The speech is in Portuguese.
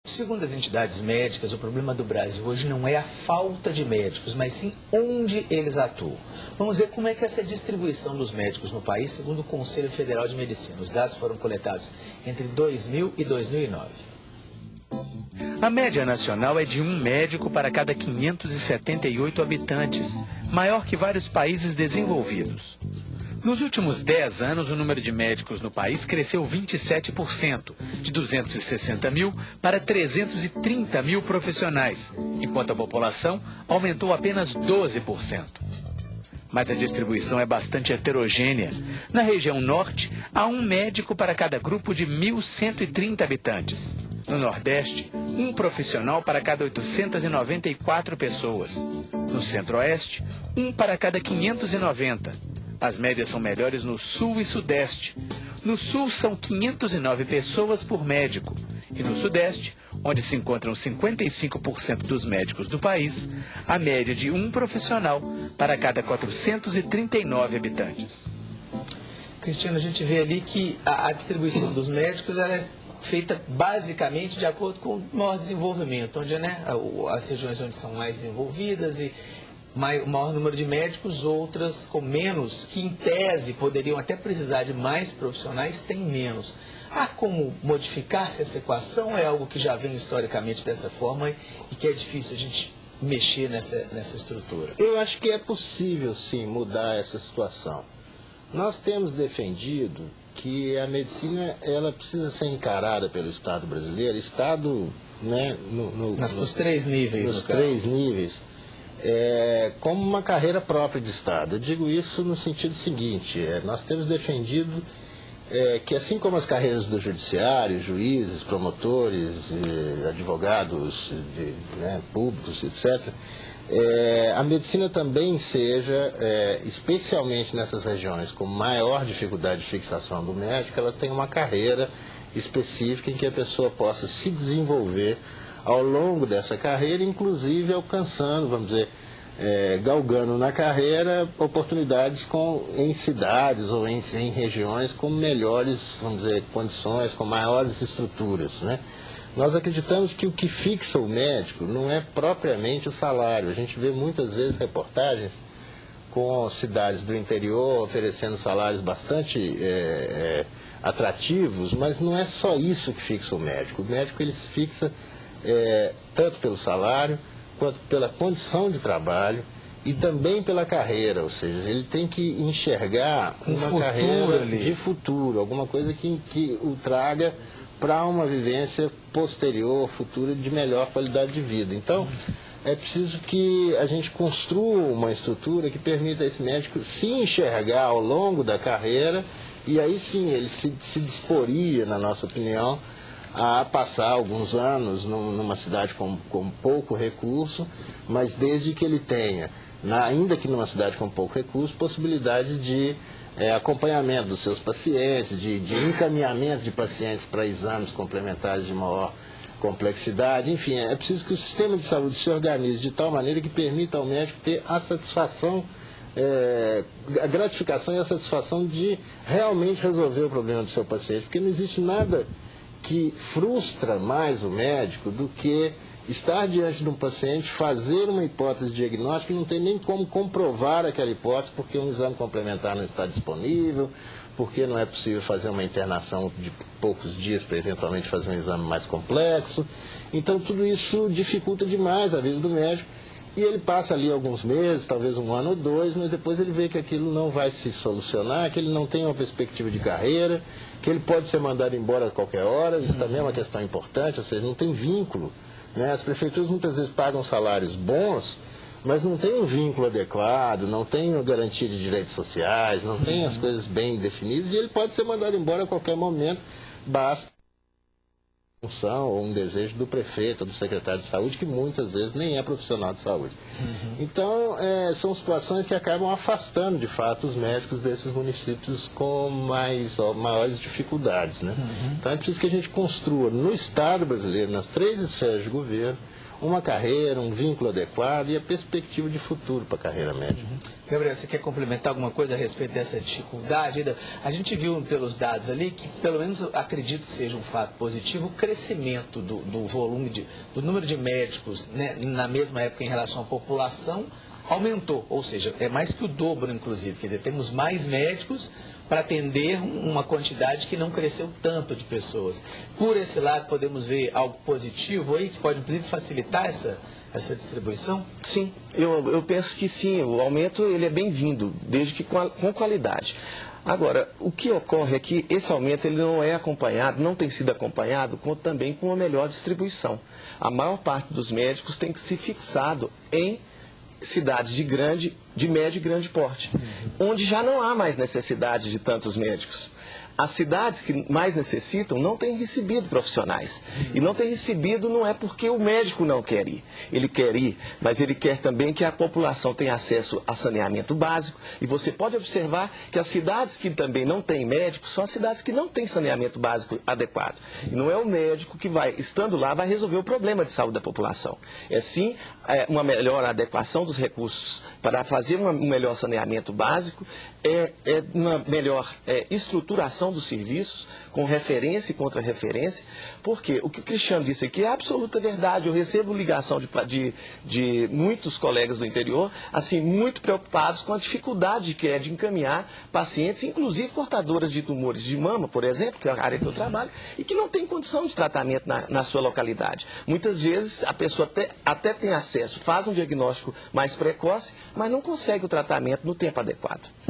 Segundo as entidades médicas, o problema do Brasil hoje não é a falta de médicos, mas sim onde eles atuam. Vamos ver como é que essa distribuição dos médicos no país, segundo o Conselho Federal de Medicina. Os dados foram coletados entre 2000 e 2009. A média nacional é de um médico para cada 578 habitantes, maior que vários países desenvolvidos. Nos últimos 10 anos, o número de médicos no país cresceu 27%, de 260 mil para 330 mil profissionais, enquanto a população aumentou apenas 12%. Mas a distribuição é bastante heterogênea. Na região norte, há um médico para cada grupo de 1.130 habitantes. No nordeste, um profissional para cada 894 pessoas. No centro-oeste, um para cada 590. As médias são melhores no sul e sudeste. No sul são 509 pessoas por médico. E no sudeste, onde se encontram 55% dos médicos do país, a média de um profissional para cada 439 habitantes. Cristiano, a gente vê ali que a distribuição dos médicos ela é feita basicamente de acordo com o maior desenvolvimento, onde as regiões onde são mais desenvolvidas e o maior número de médicos, outras com menos, que em tese poderiam até precisar de mais profissionais, têm menos. Há como modificar-se essa equação? É algo que já vem historicamente dessa forma e que é difícil a gente mexer nessa estrutura? Eu acho que é possível, sim, mudar essa situação. Nós temos defendido que a medicina ela precisa ser encarada pelo Estado brasileiro, Estado, né, nos três níveis. Nos três níveis. Como uma carreira própria de Estado. Eu digo isso no sentido seguinte, nós temos defendido que assim como as carreiras do judiciário, juízes, promotores, advogados públicos, etc., a medicina também seja, especialmente nessas regiões com maior dificuldade de fixação do médico, ela tem uma carreira específica em que a pessoa possa se desenvolver ao longo dessa carreira, inclusive alcançando, vamos dizer, galgando na carreira oportunidades em cidades ou em regiões com melhores, vamos dizer, condições, com maiores estruturas, né? Nós acreditamos que o que fixa o médico não é propriamente o salário. A gente vê muitas vezes reportagens com cidades do interior oferecendo salários bastante atrativos, mas não é só isso que fixa o médico. O médico ele se fixa tanto pelo salário, quanto pela condição de trabalho e também pela carreira, ou seja, ele tem que enxergar uma carreira de futuro, alguma coisa que o traga para uma vivência posterior, futura, de melhor qualidade de vida. Então, é preciso que a gente construa uma estrutura que permita a esse médico se enxergar ao longo da carreira e aí sim ele se disporia, na nossa opinião, a passar alguns anos numa cidade com pouco recurso, mas desde que ele tenha, ainda que numa cidade com pouco recurso, possibilidade de acompanhamento dos seus pacientes, de encaminhamento de pacientes para exames complementares de maior complexidade. Enfim, é preciso que o sistema de saúde se organize de tal maneira que permita ao médico ter a satisfação, a gratificação e a satisfação de realmente resolver o problema do seu paciente, porque não existe nada que frustra mais o médico do que estar diante de um paciente, fazer uma hipótese diagnóstica e não tem nem como comprovar aquela hipótese, porque um exame complementar não está disponível, porque não é possível fazer uma internação de poucos dias para eventualmente fazer um exame mais complexo. Então tudo isso dificulta demais a vida do médico e ele passa ali alguns meses, talvez um ano ou dois, mas depois ele vê que aquilo não vai se solucionar, que ele não tem uma perspectiva de carreira, que ele pode ser mandado embora a qualquer hora. Isso também é uma questão importante, ou seja, não tem vínculo, né? As prefeituras muitas vezes pagam salários bons, mas não tem um vínculo adequado, não tem uma garantia de direitos sociais, não tem as coisas bem definidas e ele pode ser mandado embora a qualquer momento, basta uma função ou um desejo do prefeito ou do secretário de saúde, que muitas vezes nem é profissional de saúde. Então, são situações que acabam afastando, de fato, os médicos desses municípios com maiores dificuldades, né? Então, é preciso que a gente construa no Estado brasileiro, nas três esferas de governo, uma carreira, um vínculo adequado e a perspectiva de futuro para a carreira médica. Gabriel, você quer complementar alguma coisa a respeito dessa dificuldade? A gente viu pelos dados ali que, pelo menos eu acredito que seja um fato positivo, o crescimento do volume, do número de médicos, né, na mesma época em relação à população aumentou, ou seja, é mais que o dobro, inclusive. Quer dizer, temos mais médicos para atender uma quantidade que não cresceu tanto de pessoas. Por esse lado, podemos ver algo positivo aí, que pode, inclusive, facilitar essa distribuição? Sim, eu penso que sim, o aumento ele é bem-vindo, desde que com qualidade. Agora, o que ocorre é que esse aumento ele não é acompanhado, não tem sido acompanhado também com uma melhor distribuição. A maior parte dos médicos tem que se fixado em cidades de médio e grande porte, onde já não há mais necessidade de tantos médicos. As cidades que mais necessitam não têm recebido profissionais. E não têm recebido não é porque o médico não quer ir. Ele quer ir, mas ele quer também que a população tenha acesso a saneamento básico. E você pode observar que as cidades que também não têm médico são as cidades que não têm saneamento básico adequado. E não é o médico que vai, estando lá, vai resolver o problema de saúde da população. É sim uma melhor adequação dos recursos para fazer um melhor saneamento básico, uma melhor estruturação dos serviços, com referência e contra-referência, porque o que o Cristiano disse aqui é absoluta verdade. Eu recebo ligação de muitos colegas do interior, assim, muito preocupados com a dificuldade que é de encaminhar pacientes, inclusive portadoras de tumores de mama, por exemplo, que é a área que eu trabalho, e que não tem condição de tratamento na sua localidade. Muitas vezes a pessoa até tem acesso, faz um diagnóstico mais precoce, mas não consegue o tratamento no tempo adequado.